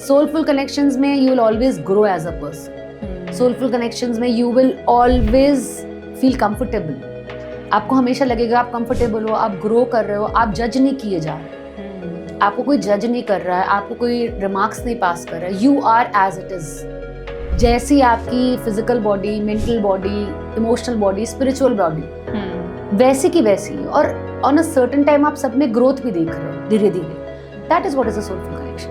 Soulful connections में you will always grow as a person. Soulful connections में you will always feel comfortable. आपको हमेशा लगेगा आप कंफर्टेबल हो, आप ग्रो कर रहे हो, आप जज नहीं किए जा रहे, आपको कोई जज नहीं कर रहा है, आपको कोई रिमार्क्स नहीं पास कर रहा है. You are as it is. जैसी आपकी physical body, mental body, emotional body, spiritual body वैसी की वैसी. और ऑन अ सर्टेन टाइम आप सब में ग्रोथ भी देख रहे हो धीरे धीरे. That is what is a soulful connection.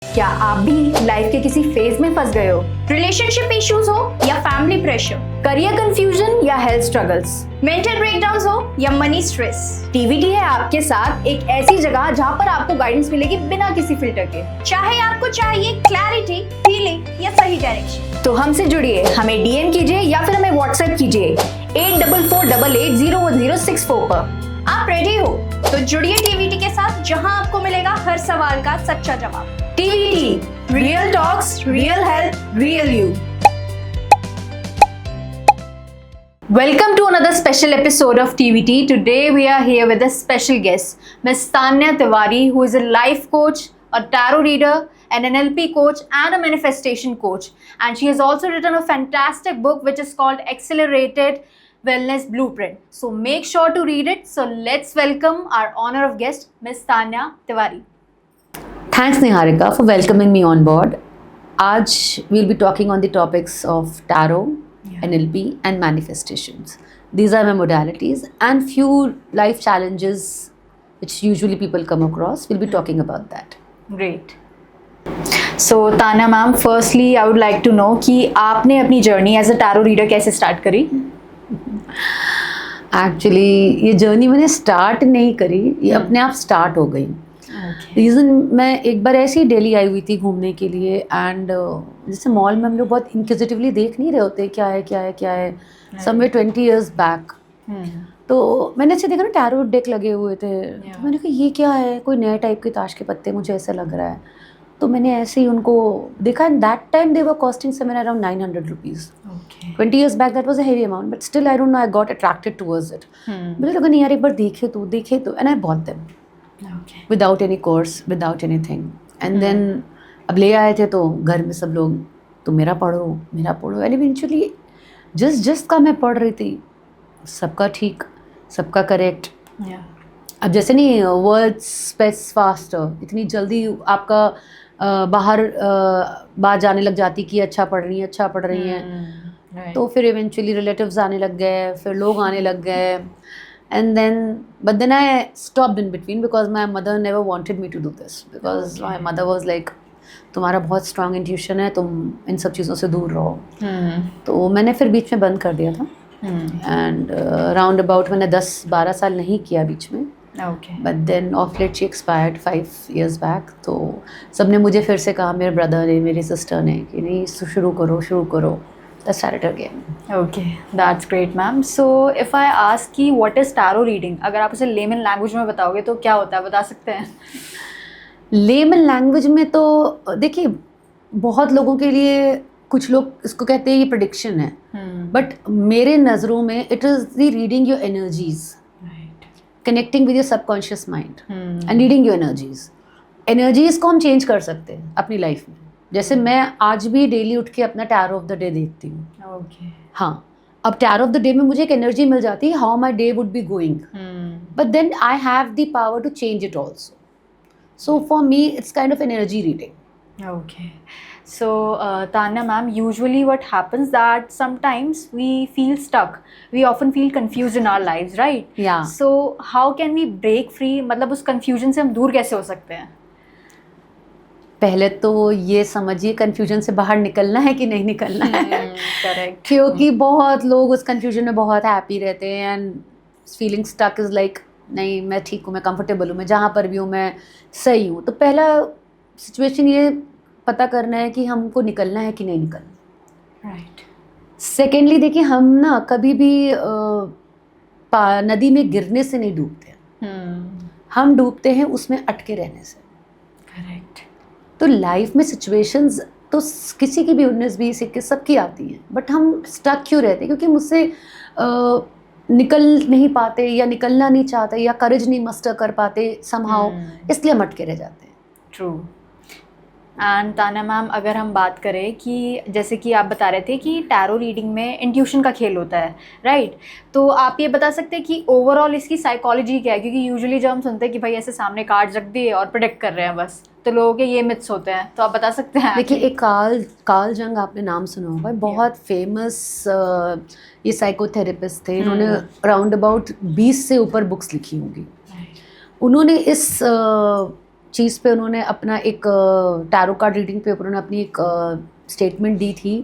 क्या आप भी लाइफ के किसी फेज में फंस गए हो? रिलेशनशिप इश्यूज हो या फैमिली प्रेशर, करियर कंफ्यूजन या हेल्थ स्ट्रगल्स, मेंटल ब्रेकडाउन्स हो या मनी स्ट्रेस, टीवीटी है आपके साथ एक ऐसी जगह जहां पर आपको गाइडेंस मिलेगी बिना किसी फिल्टर के. चाहे आपको चाहिए क्लैरिटी, हीलिंग या सही डायरेक्शन, तो हमसे जुड़िए. हमें डीएम कीजिए या फिर हमें व्हाट्सएप कीजिए 8448801064 पर. आप रेडी हो तो जुड़िए टीवीटी के साथ, जहां आपको मिलेगा हर सवाल का सच्चा जवाब. TVT, real talks, real health, real you. Welcome to another special episode of TVT. Today we are here with a special guest, Ms. Tanya Tiwari, who is a life coach, a tarot reader, an NLP coach and a manifestation coach. And she has also written a fantastic book which is called Accelerated Wellness Blueprint. So make sure to read it. So let's welcome our honor of guest, Ms. Tanya Tiwari. Thanks Niharika for welcoming me on board. आज we'll be talking on the topics of tarot, NLP and manifestations. These are my modalities and few life challenges which usually people come across. We'll be talking about that. Great. So Tanya ma'am, firstly I would like to know कि आपने अपनी journey as a tarot reader कैसे start करी? Actually ये journey मैंने start नहीं करी, ये अपने आप स्टार्ट हो गई. रीज़न मैं एक बार ऐसे ही दिल्ली आई हुई थी घूमने के लिए एंड जैसे मॉल में हम लोग बहुत इंक्विजिटिवली देख नहीं रहे होते क्या है क्या है क्या है. समवेयर 20 years बैक तो मैंने अच्छे देखा ना टैरो डेक लगे हुए थे. तो मैंने कहा ये क्या है, कोई नए टाइप के ताश के पत्ते, मुझे ऐसा लग रहा है. तो मैंने ऐसे ही उनको देखा and that time they were costing somewhere around 900 rupees. 20 years back that was a heavy amount, but still I don't know, I got attracted towards it. मुझे लगा नहीं यार एक बार देखे तो and I bought them without any course, without anything. And then अब ले आए थे तो घर में सब लोग तो मेरा पढ़ो and eventually जिस का मैं पढ़ रही थी सबका ठीक, सबका करेक्ट. अब जैसे नहीं वर्ड स्पेस फास्टर, इतनी जल्दी आपका बात जाने लग जाती कि अच्छा पढ़ रही हैं. तो फिर इवेंचुअली रिलेटिव्स आने लग गए, फिर लोग आने लग गए. And then I stopped in between because my mother never wanted me to do this because my mother was like तुम्हारा बहुत strong intuition है, तुम इन सब चीज़ों से दूर रहो. तो मैंने फिर बीच में बंद कर दिया था. And round about मैंने 10-12 साल नहीं किया बीच में. But then of late she expired 5 years back. तो सबने मुझे फिर से कहा, मेरे ब्रदर ने, मेरी सिस्टर ने, कि नहीं शुरू करो. Let's start it again. Okay, that's great, ma'am. So if I ask कि what is tarot reading, अगर आप इसे layman language में बताओगे तो क्या होता है, बता सकते हैं? Layman language में तो देखिए बहुत लोगों के लिए, कुछ लोग इसको कहते हैं ये prediction है, but मेरे नज़रों में it is the reading your energies, connecting with your subconscious mind and reading your energies. Energies को हम change कर सकते हैं अपनी लाइफ में. जैसे मैं आज भी डेली उठ के अपना टैरो ऑफ द डे देखती हूँ. हाँ, अब टैरो ऑफ द डे में मुझे एक एनर्जी मिल जाती है how my day would be going, but then I have the power to change it also. So for me it's kind of energy reading. Okay. So Tanya ma'am, usually what happens that sometimes we feel stuck. We often feel confused in our lives, right? Yeah. So how can we break free? मतलब उस confusion से हम दूर कैसे हो सकते हैं? पहले तो ये समझिए कन्फ्यूजन से बाहर निकलना है कि नहीं निकलना है. करेक्ट. क्योंकि बहुत लोग उस कन्फ्यूजन में बहुत हैप्पी रहते हैं and feeling stuck is like नहीं मैं ठीक हूँ, मैं कंफर्टेबल हूँ, मैं जहाँ पर भी हूँ मैं सही हूँ. तो पहला सिचुएशन ये पता करना है कि हमको निकलना है कि नहीं निकलना. राइट. सेकेंडली देखिए हम ना कभी भी नदी में गिरने से नहीं डूबते. हम डूबते हैं उसमें अटके रहने से. करेक्ट. तो लाइफ में सिचुएशंस तो किसी की भी 19, 20, 21 सबकी आती हैं, बट हम स्टक क्यों रहते हैं? क्योंकि मुझसे निकल नहीं पाते या निकलना नहीं चाहते या करेज नहीं मस्टर कर पाते समहाउ, इसलिए हम अटके रह जाते हैं। ट्रू। एंड तान्या मैम, अगर हम बात करें कि जैसे कि आप बता रहे थे कि टैरो रीडिंग में इंट्यूशन का खेल होता है, राइट? तो आप ये बता सकते हैं कि ओवरऑल इसकी साइकोलॉजी क्या है? क्योंकि यूजुअली जब हम सुनते हैं कि भाई ऐसे सामने कार्ड्स रख दिए और प्रेडिक्ट कर रहे हैं बस, तो लोगों के ये मिथ्स होते हैं, तो आप बता सकते हैं? देखिए, एक कार्ल जंग आपने नाम सुना होगा, बहुत फेमस ये साइकोथेरेपिस्ट थे। इन्होंने अराउंड अबाउट 20 से ऊपर बुक्स लिखी होंगी। उन्होंने इस चीज़ पे उन्होंने अपना एक टैरो कार्ड रीडिंग पे उन्होंने अपनी एक स्टेटमेंट दी थी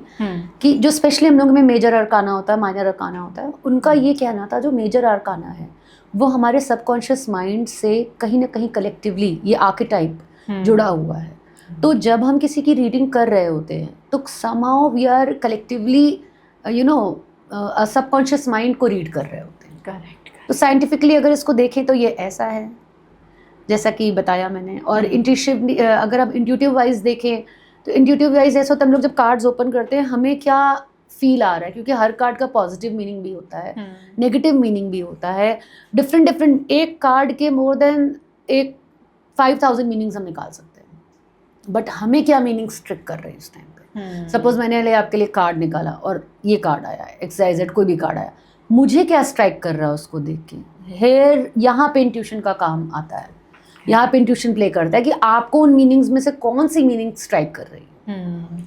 कि जो स्पेशली हम लोगों में मेजर अरकाना होता है, माइनर अरकाना होता है, उनका ये कहना था जो मेजर अरकाना है वो हमारे सबकॉन्शियस माइंड से कहीं ना कहीं कलेक्टिवली ये आर्केटाइप जुड़ा हुआ है। तो जब हम किसी की रीडिंग कर रहे होते हैं तो somehow we are collectively subconscious mind को रीड कर रहे होते हैं। करेक्ट। तो साइंटिफिकली अगर इसको देखें तो ये ऐसा है जैसा कि बताया मैंने। और इंट्यूटिव, अगर आप इंट्यूटिव वाइज देखें तो इंट्यूटिव वाइज ऐसा होता है, हम लोग जब कार्ड्स ओपन करते हैं हमें क्या फील आ रहा है, क्योंकि हर कार्ड का पॉजिटिव मीनिंग भी होता है, नेगेटिव मीनिंग भी होता है, डिफरेंट एक कार्ड के मोर देन 5000 मीनिंग्स हम निकाल सकते हैं, बट हमें क्या मीनिंग स्ट्रिक कर रहे हैं इस टाइम पे। सपोज मैंने आपके लिए कार्ड निकाला और ये कार्ड आया, XYZ कोई भी कार्ड आया, मुझे क्या स्ट्राइक कर रहा है उसको देख के, हेयर यहाँ पे इंट्यूशन का काम आता है, यहाँ पे इंट्यूशन प्ले करता है कि आपको उन मीनिंग्स में से कौन सी मीनिंग स्ट्राइक कर रही है।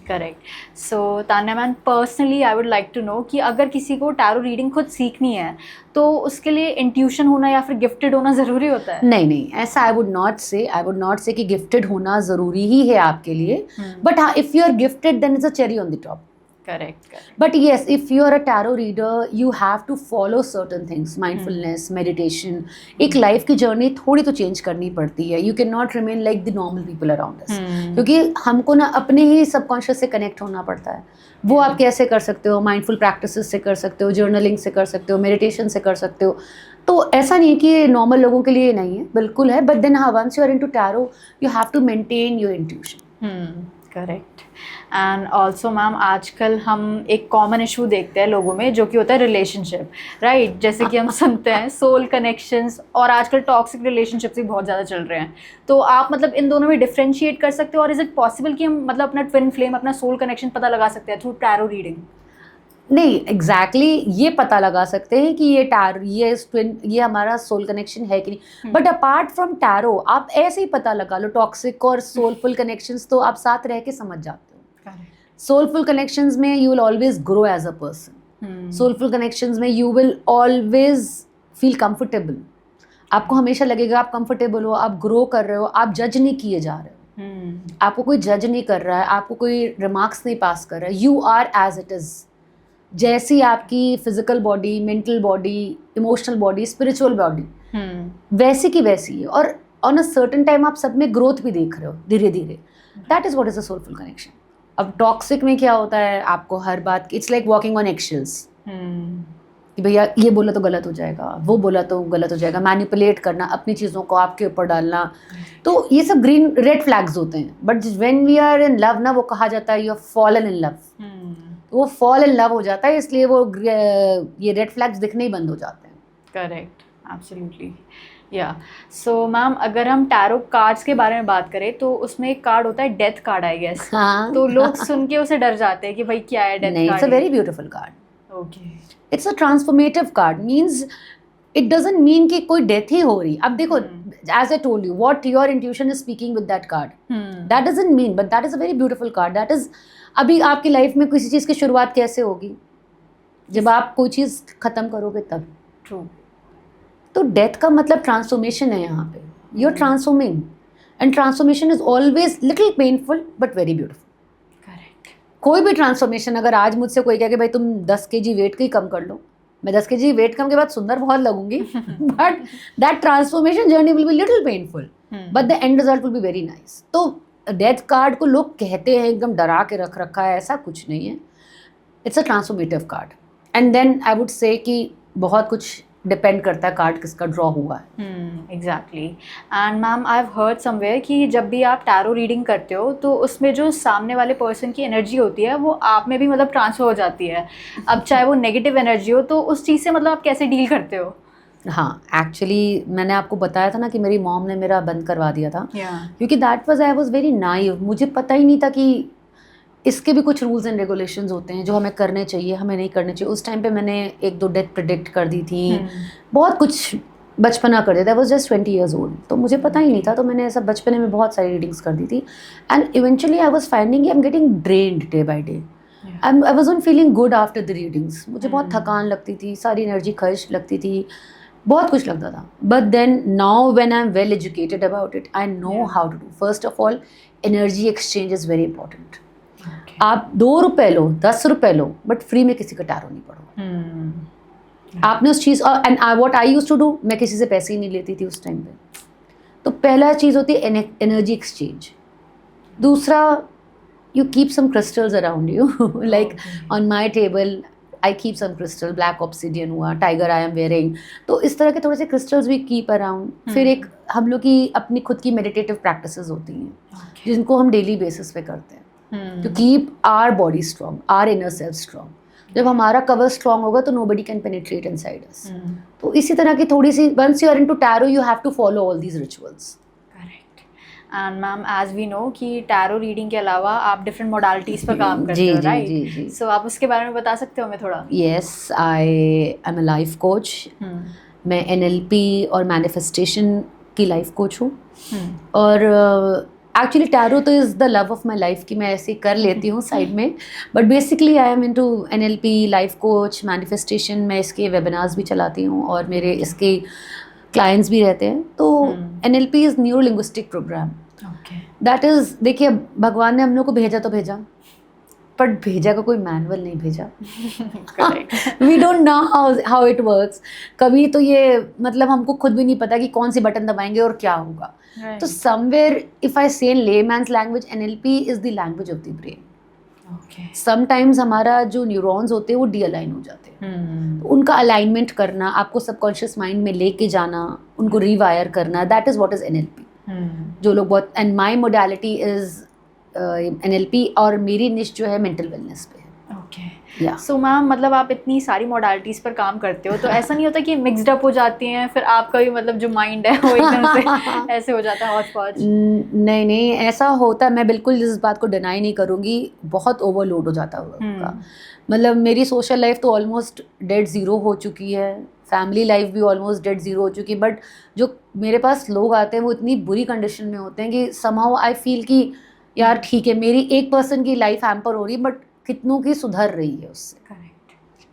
Correct. So Tanya ma'am, personally I would like to know कि अगर किसी को टैरो रीडिंग खुद सीखनी है तो उसके लिए इंट्यूशन होना या फिर गिफ्टेड होना ज़रूरी होता है? नहीं, ऐसा आई वुड नॉट से कि गिफ्टेड होना ज़रूरी ही है आपके लिए, बट हाँ, if you are gifted then it's a cherry on the top. Correct. But yes, if you are a tarot reader, you have to follow certain things, mindfulness, meditation. एक life की journey थोड़ी तो change करनी पड़ती है। You cannot remain like the normal people around us. क्योंकि हमको ना अपने ही सबकॉन्शियस से कनेक्ट होना पड़ता है। वो आप कैसे कर सकते हो? माइंडफुल प्रैक्टिसेस से कर सकते हो, जर्नलिंग से कर सकते हो, मेडिटेशन से कर सकते हो। तो ऐसा नहीं है कि नॉर्मल लोगों के लिए नहीं है, बिल्कुल है, बट देन हाँ, once you are into tarot you have to maintain your intuition. Correct. And also ma'am, आजकल हम एक कॉमन इशू देखते हैं लोगों में जो कि होता है रिलेशनशिप, राइट? जैसे कि हम सुनते हैं सोल कनेक्शंस, और आजकल टॉक्सिक रिलेशनशिप्स भी बहुत ज़्यादा चल रहे हैं। तो आप मतलब इन दोनों में डिफ्रेंशिएट कर सकते हो, और इज़ इट पॉसिबल कि हम मतलब अपना ट्विन फ्लेम, अपना सोल कनेक्शन पता लगा सकते हैं थ्रू टैरो रीडिंग? नहीं, एग्जैक्टली ये पता लगा सकते हैं कि ये हमारा सोल कनेक्शन है कि नहीं, बट अपार्ट फ्रॉम टैरो आप ऐसे ही पता लगा लो टॉक्सिक और सोलफुल कनेक्शंस, तो आप साथ रह के समझ जाते हो। सोलफुल कनेक्शंस में you will always grow as a person. Soulful connections में you will always feel comfortable. आपको हमेशा लगेगा आप कंफर्टेबल हो, आप ग्रो कर रहे हो, आप जज नहीं किए जा रहे हो, आपको कोई जज नहीं कर रहा है, आपको कोई रिमार्क्स नहीं पास कर रहा है। You are as it is. जैसी आपकी physical body, mental body, emotional body, spiritual body वैसी की वैसी है, और ऑन अ सर्टेन टाइम आप सब में ग्रोथ भी देख रहे हो धीरे धीरे। That is what is a soulful connection. अब टॉक्सिक में क्या होता है, आपको हर बात की, इट्स लाइक वॉकिंग ऑन एक्शेल्स, कि भैया ये बोला तो गलत हो जाएगा, वो बोला तो गलत हो जाएगा, मैनिपुलेट करना, अपनी चीज़ों को आपके ऊपर डालना, तो ये सब ग्रीन रेड फ्लैग्स होते हैं। But when we are in love ना, वो कहा जाता है you have fallen in love, वो फॉल इन लव हो जाता है, इसलिए वो ये रेड फ्लैग्स दिखने ही बंद हो जाते हैं। करेक्ट, एब्सोल्युटली, या। सो मैम, अगर हम टैरो कार्ड्स के बारे में बात करें तो उसमें एक कार्ड होता है डेथ कार्ड, आई गेस। हाँ, तो लोग सुन के उसे डर जाते हैं कि भाई क्या है death card? It's a very beautiful card. Okay, it's a transformative card, means it doesn't mean कि कोई डेथ ही हो रही। अब देखो, as I told you, what your intuition is speaking with that card, that doesn't mean, but that is a very beautiful card. That is, अभी आपकी life में किसी चीज़ की शुरुआत कैसे होगी? जब आप कोई चीज़ ख़त्म करोगे तब। ट्रू। तो डेथ का मतलब ट्रांसफॉर्मेशन है यहाँ पे, you are transforming, and transformation is always little painful but very beautiful. Correct. कोई भी ट्रांसफॉर्मेशन, अगर आज मुझसे कोई कहे कि भाई तुम 10 kg वेट ही कम कर लो, मैं 10 kg वेट कम के बाद सुंदर बहुत लगूंगी, but that transformation journey will be little painful, but the end result will be very nice. तो डेथ कार्ड को लोग कहते हैं एकदम डरा के रख रखा है, ऐसा कुछ नहीं है। It's a transformative card. And then I would say कि बहुत कुछ डिपेंड करता है कार्ड किसका ड्रॉ हुआ है। Exactly. And ma'am I have heard somewhere कि जब भी आप टैरो रीडिंग करते हो तो उसमें जो सामने वाले पर्सन की एनर्जी होती है वो आप में भी मतलब ट्रांसफर हो जाती है। अब चाहे वो नेगेटिव एनर्जी हो तो उस चीज़ से मतलब आप कैसे डील करते हो? हाँ, एक्चुअली मैंने आपको बताया था ना कि मेरी मॉम ने मेरा बंद करवा दिया था, क्योंकि that was I was very naive. मुझे पता ही नहीं था कि इसके भी कुछ रूल्स एंड रेगुलेशंस होते हैं जो हमें करने चाहिए, हमें नहीं करने चाहिए। उस टाइम पे मैंने 1-2 डेथ प्रिडिक्ट कर दी थी, बहुत कुछ बचपना कर दिया था। I was just 20 years old, तो मुझे पता ही नहीं था। तो मैंने ऐसा बचपने में बहुत सारी रीडिंग्स कर दी थी and eventually I was finding I am getting drained day by day. I was not feeling good after the readings. मुझे बहुत थकान लगती थी, सारी एनर्जी खर्च लगती थी, बहुत कुछ लगता था। But then now when I am well educated about it, I know how to do. First of all, energy exchange is very important. आप 2 रुपए लो, 10 रुपए लो, बट फ्री में किसी का टैरो नहीं पढ़ो। आपने उस चीज़ and what I used to do, मैं किसी से पैसे ही नहीं लेती थी उस टाइम पे। तो पहला चीज़ होती है एनर्जी एक्सचेंज। दूसरा, you keep some crystals around you like on my table I keep some crystal, black obsidian हुआ, tiger I am wearing, तो इस तरह के थोड़े से crystals we keep around। फिर एक हम लोग की अपनी खुद की meditative practices होती हैं जिनको हम daily basis पे करते हैं to keep our body strong, our inner self strong। जब हमारा कवर स्ट्रॉन्ग होगा तो nobody can penetrate inside us। तो इसी तरह की थोड़ी सी, once you are into tarot you have to follow all these rituals। And ma'am as we know कि टैरो रीडिंग के अलावा आप डिफरेंट मोडालिटीज़ पर काम करते हो, राइट? जी जी। सो आप उसके बारे में बता सकते हो हमें थोड़ा? Yes, I am a life coach. मैं NLP और मैनिफेस्टेशन की लाइफ कोच हूँ। और एक्चुअली टैरो तो is the love of my life कि मैं ऐसे कर लेती हूँ साइड में, but basically I am into NLP, life coach, manifestation. मैं इसके वेबिनार्स भी चलाती हूँ और मेरे इसके क्लाइंट्स भी रहते हैं। तो NLP is neuro linguistic program. That is, देखिए भगवान ने हम लोग को भेजा तो भेजा, बट भेजा का कोई मैनुअल नहीं भेजा। We don't know how it works. कभी तो ये मतलब हमको खुद भी नहीं पता कि कौन सी बटन दबाएंगे और क्या होगा। तो somewhere if I say in layman's language, NLP is the language of the brain. Sometimes हमारा जो न्यूरॉन्स होते हैं वो डीअलाइन हो जाते हैं। उनका अलाइनमेंट करना, आपको सबकॉन्शियस माइंड में लेके जाना, उनको रिवायर करना, that is what is NLP। जो लोग बहुत, and my modality is NLP और मेरी निश जो है मेंटल वेलनेस पे है। सो मैम मतलब आप इतनी सारी मोडालिटीज़ पर काम करते हो तो ऐसा नहीं होता कि मिक्सड अप हो जाती हैं, फिर आपका भी मतलब जो माइंड है वो एकदम से ऐसे हो जाता है हॉच पॉच? नहीं, ऐसा होता है। मैं बिल्कुल इस बात को डिनाई नहीं करूँगी, बहुत ओवरलोड हो जाता है। मतलब मेरी सोशल लाइफ तो ऑलमोस्ट डेड ज़ीरो हो चुकी है, फैमिली लाइफ भी ऑलमोस्ट डेड ज़ीरो हो चुकी है। बट जो मेरे पास लोग आते हैं वो इतनी बुरी कंडीशन में होते हैं कि समहाउ आई फील कि यार ठीक है, मेरी एक पर्सन की लाइफ हैम्पर हो रही है बट कितनों की सुधर रही है उससे,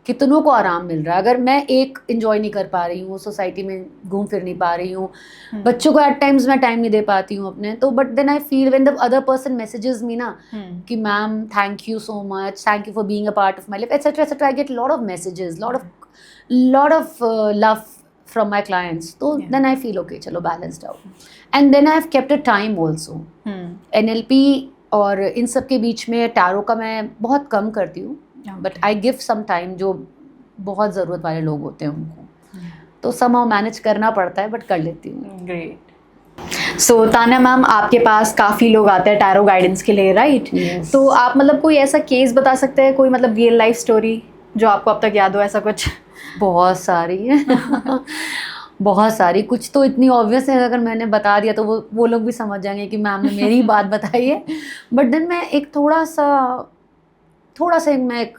कितनों को आराम मिल रहा है। अगर मैं एक एंजॉय नहीं कर पा रही हूँ, सोसाइटी में घूम फिर नहीं पा रही हूँ, बच्चों को एट टाइम्स मैं टाइम नहीं दे पाती हूँ अपने, तो but then I feel when the other person messages me ना कि ma'am thank you so much, thank you for being a part of my life, etcetera etcetera. I get lot of messages, lot of love from my clients, so then I feel okay, chalo balanced out, and then I have kept a time also। NLP और इन सब के बीच में tarot का मैं बहुत कम करती हूँ, but I give some time जो बहुत ज़रूरत वाले लोग होते हैं उनको, तो somehow मैनेज करना पड़ता है, बट कर लेती हूँ। ग्रेट। सो तान्या मैम आपके पास काफ़ी लोग आते हैं टैरो गाइडेंस के लिए, राइट? तो आप मतलब कोई ऐसा केस बता सकते हैं, कोई मतलब रियल लाइफ स्टोरी जो आपको अब तक याद हो, ऐसा कुछ? बहुत सारी है बहुत सारी। कुछ तो इतनी ऑब्वियस है, अगर मैंने बता दिया तो वो लोग भी समझ जाएंगे कि मैम ने मेरी बात बताई है। बट देन मैं एक थोड़ा सा मैं एक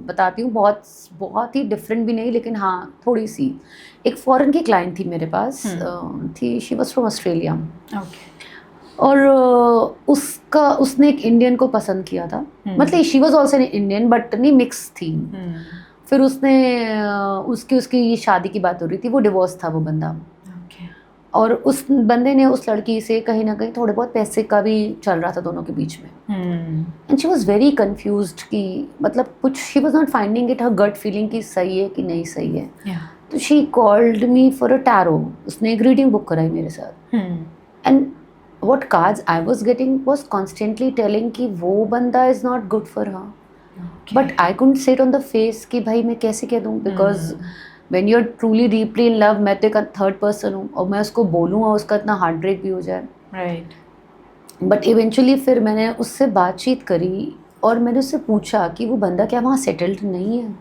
बताती हूँ, बहुत ही डिफरेंट भी नहीं, लेकिन हाँ थोड़ी सी। एक फॉरेन की क्लाइंट थी मेरे पास, थी, शी वॉज फ्रॉम ऑस्ट्रेलिया। और उसने एक इंडियन को पसंद किया था, मतलब she was also Indian but नहीं मिक्स थी। फिर उसकी शादी की बात हो रही थी, वो डिवोर्स था वो बंदा। और उस बंदे ने उस लड़की से कहीं ना कहीं थोड़े बहुत पैसे का भी चल रहा था दोनों के बीच में। And she was very confused कि मतलब कुछ, she was not finding it her gut feeling कि सही है कि नहीं सही है। तो she called me for a tarot. उसने एक रीडिंग बुक कराई मेरे साथ, and what cards I was getting was constantly telling कि वो बंदा is not good for her, but I couldn't say it on the face कि भाई मैं कैसे कह दूँ, because when you are truly deeply in love, मैं तो एक थर्ड पर्सन हूँ और मैं उसको बोलूँ और उसका इतना हार्ट ब्रेक भी हो जाए. राइट. बट इवेंचुअली फिर मैंने उससे बातचीत करी और मैंने उससे पूछा कि वो बंदा क्या वहाँ सेटल्ड नहीं है.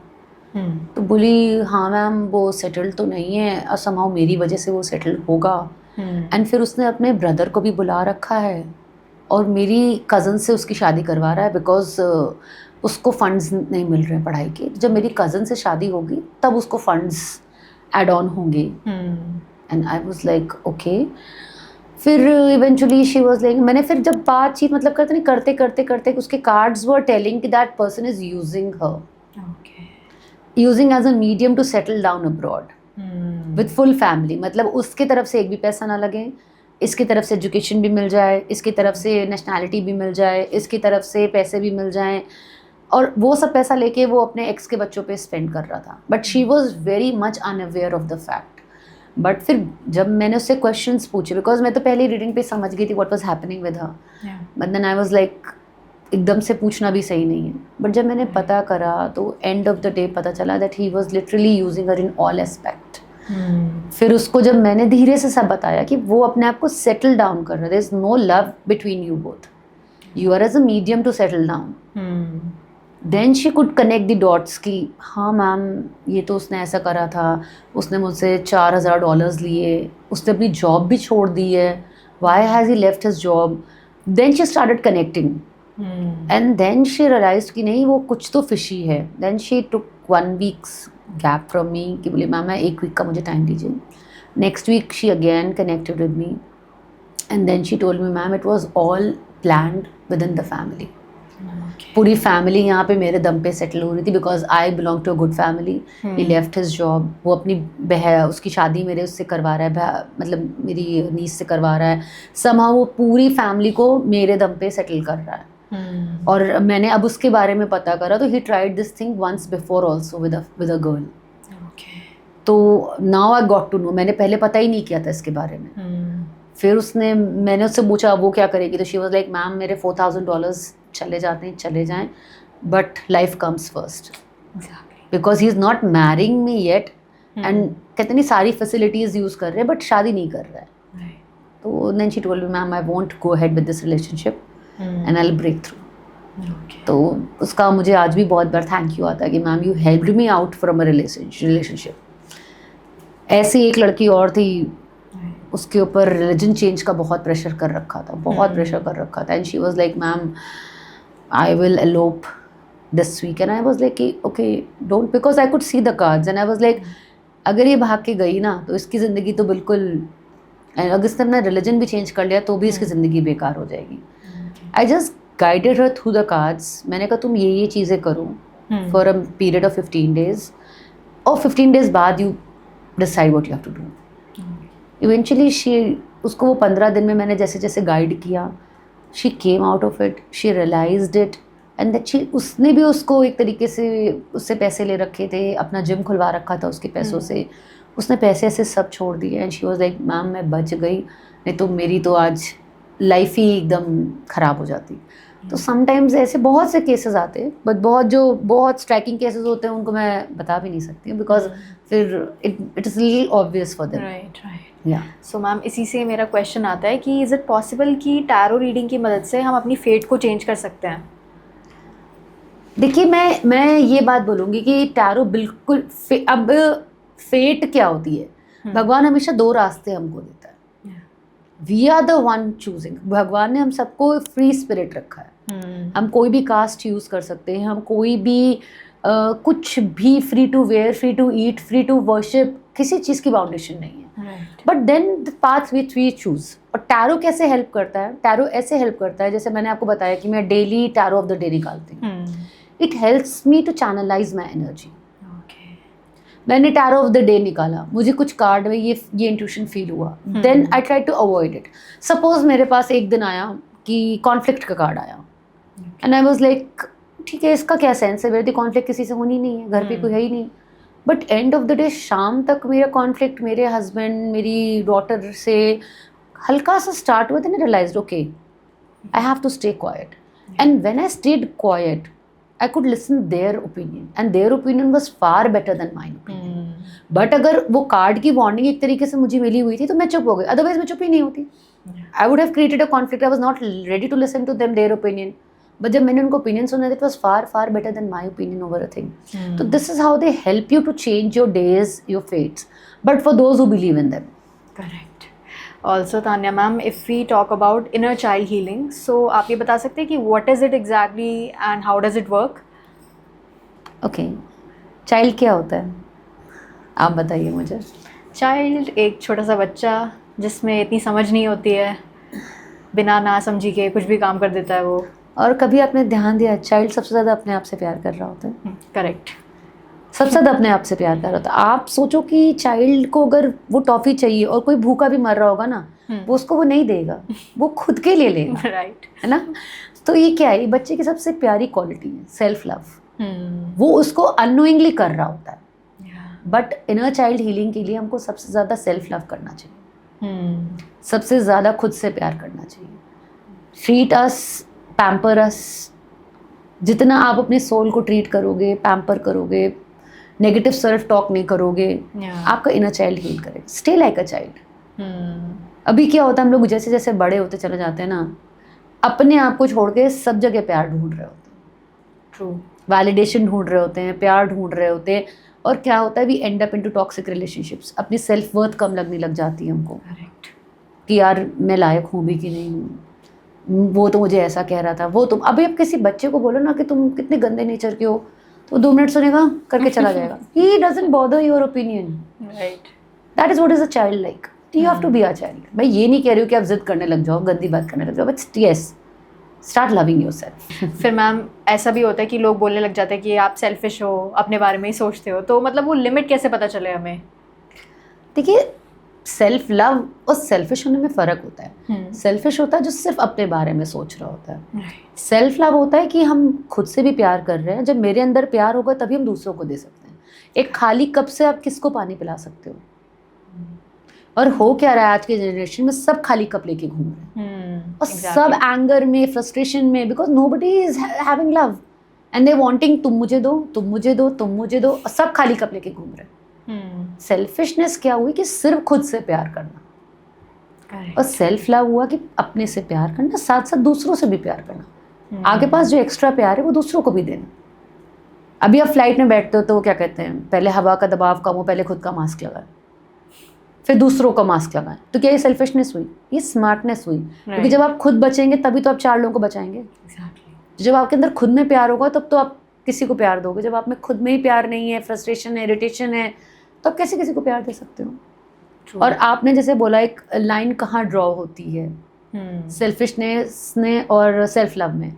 तो बोली हाँ मैम वो सेटल्ड तो नहीं है और समहाउ मेरी वजह से वो सेटल्ड होगा. एंड फिर उसने अपने ब्रदर को भी बुला रखा है और मेरी कज़न से उसकी शादी करवा रहा है बिकॉज उसको फंड्स नहीं मिल रहे हैं पढ़ाई के. जब मेरी कज़न से शादी होगी तब उसको फंड्स एड ऑन होंगे. And I was like okay. फिर इवेंचुअली शी वाज लाइक, मैंने फिर जब बातचीत मतलब करते करते उसके कार्ड्स वर टेलिंग कि that person is using her, using as a medium to settle down abroad with full family. मतलब उसके तरफ से एक भी पैसा ना लगे, इसकी तरफ से एजुकेशन भी मिल जाए, इसकी तरफ से नेशनैलिटी भी मिल जाए, इसकी तरफ से पैसे भी मिल जाएं. और वो सब पैसा लेके वो अपने एक्स के बच्चों पे स्पेंड कर रहा था. But she was very much unaware of the fact. But फिर जब मैंने उससे क्वेश्चंस पूछे, बिकॉज मैं तो पहली रीडिंग पे समझ गई थी what was happening with her, but then I was like एकदम से पूछना भी सही नहीं है. बट जब मैंने पता करा तो एंड ऑफ द डे पता चला that he was literally using her in all aspect. फिर उसको जब मैंने धीरे से सब बताया कि वो अपने आप को सेटल डाउन कर रहा है, there is no love between you both, you are as a medium to settle down. Then she could connect the dots कि हाँ मैम ये तो उसने ऐसा करा था, उसने मुझसे $4,000 लिए, उसने अपनी जॉब भी छोड़ दी है, why has he left his job. Then she started connecting and then she realized कि नहीं वो कुछ तो फिशी है. Then she took 1 week's gap from me कि बोले मैम मैं 1 week का मुझे टाइम दीजिए. Next week she again connected with me and then she told me ma'am it was all planned with in the family. पूरी family यहाँ पे मेरे दम पे सेटल हो रही थी because I belong to a good family. He left his job, वो अपनी उसकी शादी मेरे उससे करवा रहा है, मतलब मेरी नीस से करवा रहा है. समहाउ वो पूरी फैमिली को मेरे दम पे सेटल कर रहा है. और मैंने अब उसके बारे में पता करा तो he tried this thing once before also with a girl. तो now I got to know. मैंने पहले पता ही नहीं किया था इसके बारे में. फिर मैंने उससे पूछा वो क्या करेगी, तो शी वाज लाइक मैम मेरे $4,000 चले जाते हैं चले जाएं, but life comes first because he is not marrying me yet. And कहते नहीं सारी फैसिलिटीज़ यूज़ कर रहे हैं बट शादी नहीं कर रहा है. तो then she told me ma'am I won't go ahead with this relationship and I will break through. तो उसका मुझे आज भी बहुत बार थैंक यू आता है कि ma'am you helped me out from a relationship. ऐसी एक लड़की और थी, उसके ऊपर रिलीजन चेंज का बहुत प्रेशर कर रखा था, बहुत प्रेशर कर रखा था. And she was like ma'am I will elope this week. And I was like okay don't, because I could see the cards. And I was like अगर ये भाग के गई ना तो इसकी ज़िंदगी तो बिल्कुल, अगर इसने अपना रिलीजन भी चेंज कर लिया तो भी इसकी ज़िंदगी बेकार हो जाएगी. I just guided her through the cards. मैंने कहा तुम ये चीज़ें करो for a period of 15 days और 15 days बाद you decide what you have to do. Eventually उसको वो 15 दिन में मैंने जैसे जैसे गाइड किया, she came out of it, she realized it and that उसने भी उसको एक तरीके से उससे पैसे ले रखे थे, अपना जिम खुलवा रखा था उसके पैसों से, उसने पैसे ऐसे सब छोड़ दिए. And she was like ma'am मैं बच गई, नहीं तो मेरी तो आज लाइफ ही एकदम ख़राब हो जाती. तो समटाइम्स ऐसे बहुत से केसेस आते हैं, बट बहुत स्ट्राइकिंग केसेस होते हैं उनको मैं बता भी नहीं सकती हूँ बिकॉज फिर it is really obvious for them. Right. या सो मैम इसी से मेरा क्वेश्चन आता है कि इज़ इट पॉसिबल कि टैरो रीडिंग की मदद से हम अपनी फेट को चेंज कर सकते हैं? देखिए मैं ये बात बोलूँगी कि टैरो बिल्कुल अब फेट क्या होती है, भगवान हमेशा 2 रास्ते हमको देता है. We are the one choosing. भगवान ने हम सबको फ्री स्पिरिट रखा है. हम कोई भी कास्ट यूज़ कर सकते हैं, हम कोई भी कुछ भी, free to wear, free to eat, free to worship, किसी चीज़ की बाउंडेशन नहीं है. But then the path which we choose. और टैरो कैसे हेल्प करता है? टैरो ऐसे हेल्प करता है जैसे मैंने आपको बताया कि मैं daily tarot of the day निकालती हूँ. It helps me to channelize my energy. मैंने टैरो ऑफ द डे निकाला, मुझे कुछ कार्ड में ये इंट्यूशन फील हुआ, then I try to avoid it. Suppose मेरे पास एक दिन आया कि कॉन्फ्लिक्ट का कार्ड आया एंड आई वाज लाइक ठीक है इसका क्या सेंस है, मेरी कॉन्फ्लिक्ट किसी से होनी नहीं है, घर पे कोई है ही नहीं. But end of the day शाम तक मेरा कॉन्फ्लिक्ट मेरे हस्बैंड मेरी डॉटर से हल्का सा स्टार्ट हुआ. Then I realized okay I have to stay quiet. And when I stayed quiet I could listen their opinion and their opinion was far better than my opinion. But अगर वो card की bonding एक तरीके से मुझे मिली हुई थी तो मैं चुप हो गई, अदरवाइज मैं चुप ही नहीं होती. I would have created a conflict. I was not ready to listen to them, their opinion. But जब मैंने उनको opinion सुना, it was far better than my opinion over a thing. So this is how they help you to change your days, your fates. But for those who believe in them. Correct. Also Tanya ma'am, if we talk about inner child healing, so आप ये बता सकते हैं कि what is it exactly and how does it work? Okay, child क्या होता है आप बताइए मुझे. चाइल्ड एक छोटा सा बच्चा जिसमें इतनी समझ नहीं होती है, बिना ना समझी के कुछ भी काम कर देता है वो. और कभी आपने ध्यान दिया चाइल्ड सबसे ज़्यादा अपने आप से प्यार कर रहा होता है. करेक्ट. सबसे ज़्यादा अपने आप से प्यार कर रहा होता है. आप सोचो कि चाइल्ड को अगर वो टॉफ़ी चाहिए और कोई भूखा भी मर रहा होगा ना, वो उसको वो नहीं देगा, वो खुद के लिए लेगा. राइट. है ना. तो ये क्या है, ये बच्चे की सबसे प्यारी क्वालिटी है, सेल्फ लव. वो उसको अननोइंगली कर रहा होता है. बट इनर चाइल्ड हीलिंग के लिए हमको सबसे ज़्यादा सेल्फ लव करना चाहिए. सबसे ज़्यादा खुद से प्यार करना चाहिए. ट्रीट अस, पैम्पर अस. जितना आप अपने सोल को ट्रीट करोगे, पैम्पर करोगे, नेगेटिव सेल्फ टॉक नहीं करोगे, आपका इनर चाइल्ड हील करेगा. Stay like a child. अभी क्या होता है, हम लोग जैसे जैसे बड़े होते चले जाते हैं ना, अपने आप को छोड़ के सब जगह प्यार ढूंढ रहे होते हैं. ट्रू. वैलिडेशन ढूंढ रहे होते हैं, प्यार ढूंढ रहे होते हैं. और क्या होता है, we end up into toxic relationships. अपनी सेल्फ वर्थ कम लगने लग जाती है हमको. करेक्ट. कि यार मैं लायक हूँ भी कि नहीं हूँ, वो तो मुझे ऐसा कह रहा था, वो तुम. अभी आप किसी बच्चे को बोलो ना कि तुम कितने गंदे नेचर के हो, तो 2 मिनट सुनेगा, करके चला जाएगा. He doesn't bother your opinion. Right. That is what is a child like. You have to be a child. मैं ये नहीं कह रही हूँ कि आप जिद करने लग जाओ, गंदी बात करने लग जाओ, but yes, start loving yourself. फिर मैम ऐसा भी होता है कि लोग बोलने लग जाते हैं कि आप सेल्फिश हो, अपने बारे में ही सोचते हो, तो मतलब वो लिमिट कैसे पता चले हमें? देखिए, सेल्फ लव और सेल्फिश होने में फ़र्क होता है. सेल्फिश होता है जो सिर्फ अपने बारे में सोच रहा होता है. सेल्फ लव होता है कि हम खुद से भी प्यार कर रहे हैं. जब मेरे अंदर प्यार होगा तभी हम दूसरों को दे सकते हैं. एक खाली कप से आप किसको पानी पिला सकते हो? और हो क्या रहा है आज के जनरेशन में, सब खाली कप लेके घूम रहे हैं. और सब एंगर में, फ्रस्ट्रेशन में, because nobody is having love and they wanting तुम मुझे दो, तुम मुझे दो, तुम मुझे दो. सब खाली कप लेके घूम रहे हैं. सेल्फिशनेस क्या हुई कि सिर्फ खुद से प्यार करना. और सेल्फ लव हुआ कि अपने से प्यार करना, साथ साथ दूसरों से भी प्यार करना. आगे पास जो एक्स्ट्रा प्यार है वो दूसरों को भी देना. अभी आप फ्लाइट में बैठते हो तो वो क्या कहते हैं, पहले हवा का दबाव कम हो, पहले खुद का मास्क लगाए, फिर दूसरों का मास्क लगाएं. तो क्या ये सेल्फिशनेस हुई? ये स्मार्टनेस हुई. क्योंकि जब आप खुद बचेंगे तभी तो आप 4 लोगों को बचाएंगे. जब आपके अंदर खुद में प्यार होगा तब तो आप किसी को प्यार दोगे. जब आप में खुद में ही प्यार नहीं है, फ्रस्ट्रेशन है, इरिटेशन है, तो आप कैसे किसी को प्यार दे सकते हो? और आपने जैसे बोला एक लाइन कहाँ ड्रॉ होती है सेल्फिशनेस ने और सेल्फ लव में.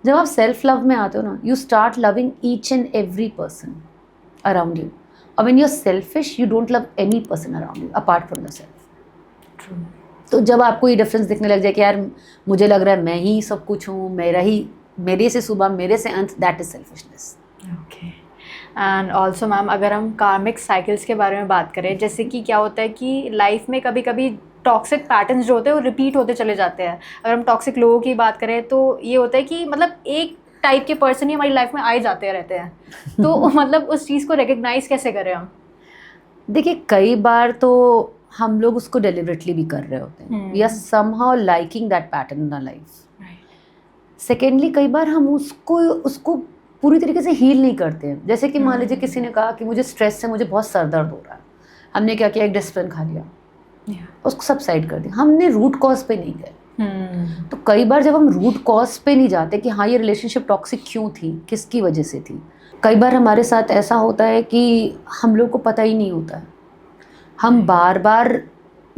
जब आप सेल्फ लव में आते हो ना, you start loving each and every person around you. और when you are selfish, you don't love any person around you apart from yourself. तो जब आपको ये डिफरेंस दिखने लग जाए कि यार मुझे लग रहा है मैं ही सब कुछ हूँ, मेरे से सुबह, मेरे से अंत, that is selfishness. Okay. And also ma'am, अगर हम कार्मिक साइकिल्स के बारे में बात करें, जैसे कि क्या होता है कि लाइफ में कभी कभी टॉक्सिक पैटर्न्स जो होते हैं वो रिपीट होते चले जाते हैं. अगर हम टॉक्सिक लोगों की बात करें तो ये होता है कि मतलब एक टाइप के पर्सन ही हमारी लाइफ में आए जाते रहते हैं. तो मतलब उस चीज़ को रिकग्नाइज कैसे करें हम? देखिए, कई बार तो हम लोग उसको डेलिबरेटली भी कर रहे होते हैं. We are somehow liking that pattern in our life. Secondly, कई बार हम उसको पूरी तरीके से हील नहीं करते हैं. जैसे कि मान लीजिए किसी ने कहा कि मुझे स्ट्रेस से मुझे बहुत सर दर्द हो रहा है. हमने क्या किया, एक डिस्प्रिन खा लिया, उसको सबसाइड कर दिया. हमने रूट कॉज पे नहीं गए. तो कई बार जब हम रूट कॉज पे नहीं जाते कि हाँ ये रिलेशनशिप टॉक्सिक क्यों थी, किसकी वजह से थी, कई बार हमारे साथ ऐसा होता है कि हम लोग को पता ही नहीं होता है. हम बार बार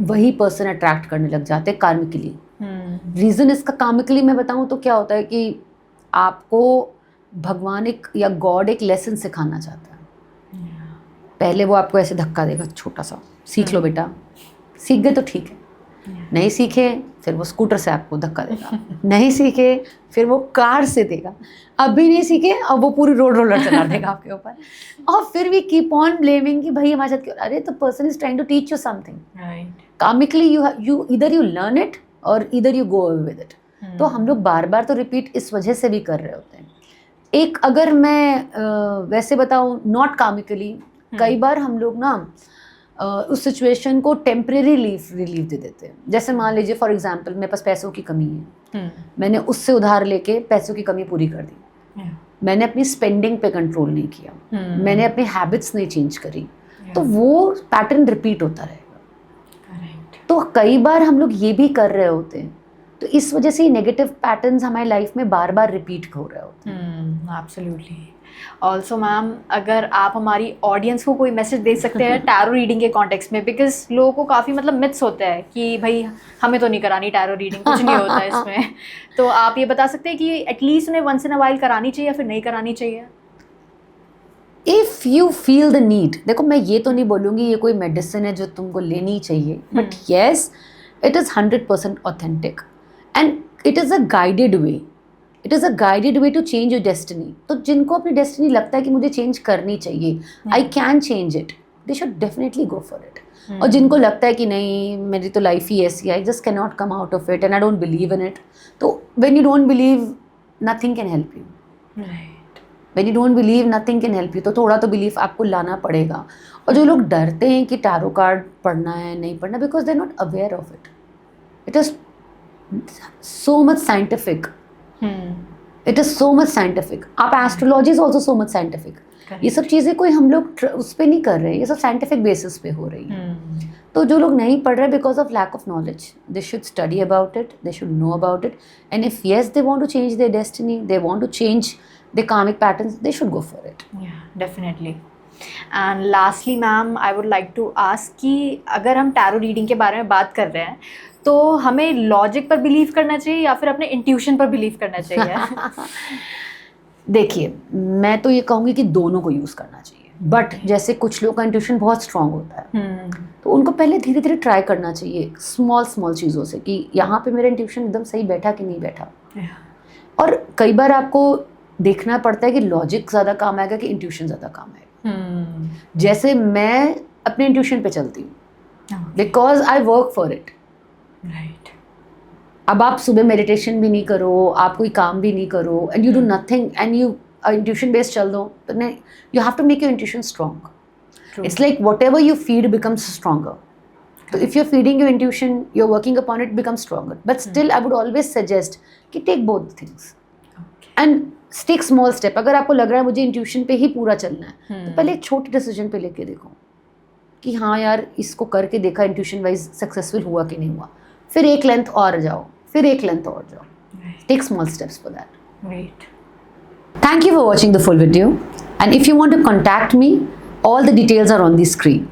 वही पर्सन अट्रैक्ट करने लग जाते हैं कार्मिकली. रीज़न इसका कार्मिकली मैं बताऊँ तो क्या होता है कि आपको भगवान एक या गॉड एक लेसन सिखाना चाहता है. पहले वो आपको ऐसे धक्का देगा छोटा सा, सीख लो बेटा. सीख गए तो ठीक है, नहीं सीखे फिर वो स्कूटर से आपको धक्का देगा. नहीं सीखे फिर वो कार से देगा. अब भी नहीं सीखे, अब वो पूरी रोड रोलर चला देगा आपके ऊपर. और फिर भी कीप ऑन ब्लेमिंग कि भाई हमारे साथ क्यों. अरे तो person is trying to teach you something. Karmically you either you learn it or either you go away with it. तो हम लोग बार बार तो रिपीट इस वजह से भी कर रहे होते हैं. एक अगर मैं वैसे बताऊँ नॉट कामिकली, कई बार हम लोग ना उस सिचुएशन को टेम्परेरी रिलीफ दे देते हैं। जैसे मान लीजिए फॉर एग्जांपल मेरे पास पैसों की कमी है, मैंने उससे उधार लेके पैसों की कमी पूरी कर दी, मैंने अपनी स्पेंडिंग पे कंट्रोल नहीं किया, मैंने अपनी हैबिट्स नहीं चेंज करी, तो वो पैटर्न रिपीट होता रहेगा। तो कई बार हम लोग ये भी कर रहे होते हैं, तो इस वजह से नेगेटिव पैटर्न्स हमारी लाइफ में बार बार रिपीट हो रहे होते हैं। एब्सोल्युटली। ऑल्सो मैम, अगर आप हमारी ऑडियंस को कोई मैसेज दे सकते हैं टैरो रीडिंग के कॉन्टेक्स्ट में, बिकॉज लोगों को काफ़ी मतलब मिथ्स होते हैं कि भाई हमें तो नहीं करानी टैरो रीडिंग, कुछ नहीं होता है इसमें। तो आप ये बता सकते हैं कि एटलीस्ट उन्हें वंस इन अ वाइल करानी चाहिए या फिर नहीं करानी चाहिए? If you feel the need, देखो मैं ये तो नहीं बोलूँगी ये कोई मेडिसिन है जो तुमको लेनी चाहिए, but yes it is 100% authentic and it is a guided way, it is a guided way to change your destiny. तो जिनको अपनी डेस्टिनी लगता है कि मुझे चेंज करनी चाहिए, I can change it, they should definitely go for it. और जिनको लगता है कि नहीं मेरी तो लाइफ ही ऐसी है, I just can not come out of it and I don't believe in it, तो when you don't believe nothing can help you. When you don't believe nothing can help you, तो थोड़ा तो belief आपको लाना पड़ेगा। और जो लोग डरते हैं कि टैरो कार्ड पढ़ना है नहीं पढ़ना, because they are not aware of it, it is so much scientific. It is so much scientific. आप astrology is also so much scientific. ये सब चीज़ें कोई हम लोग उस पर नहीं कर रहे हैं, ये सब साइंटिफिक बेसिस पे हो रही है। तो जो लोग नहीं पढ़ रहे because of lack of knowledge, they should study about it, they should know about it, and if yes they want to change their destiny, they want to change the karmic patterns, they should go for it. Definitely. And lastly ma'am, I would like to ask कि अगर हम tarot reading के बारे में बात कर रहे हैं तो हमें लॉजिक पर बिलीव करना चाहिए या फिर अपने इंट्यूशन पर बिलीव करना चाहिए? देखिए मैं तो ये कहूँगी कि दोनों को यूज़ करना चाहिए, बट जैसे कुछ लोगों का इंट्यूशन बहुत स्ट्रांग होता है, तो उनको पहले धीरे धीरे ट्राई करना चाहिए स्मॉल चीज़ों से कि यहाँ पे मेरा इंट्यूशन एकदम सही बैठा कि नहीं बैठा। और कई बार आपको देखना पड़ता है कि लॉजिक ज़्यादा काम आएगा कि इंट्यूशन ज़्यादा काम आएगा। जैसे मैं अपने इंट्यूशन पे चलती हूँ because I work for it. Right. अब आप सुबह मेडिटेशन भी नहीं करो, आप कोई काम भी नहीं करो and you do nothing and you intuition based चल दो, तो नहीं, you have to make your intuition strong. It's like whatever you feed becomes stronger. तो if you are feeding your intuition, you are working upon it, become stronger. But still I would always suggest कि take both things and take small step. अगर आपको लग रहा है मुझे intuition पे ही पूरा चलना है, तो पहले एक छोटे डिसीजन पे लेके देखो कि हाँ यार इसको करके देखा इंट्यूशन वाइज सक्सेसफुल हुआ कि नहीं हुआ, फिर एक लेंथ और जाओ, फिर एक लेंथ और जाओ। Take small steps for that. Great. Thank you for watching the full video, and if you want to contact me, all the details are on the screen.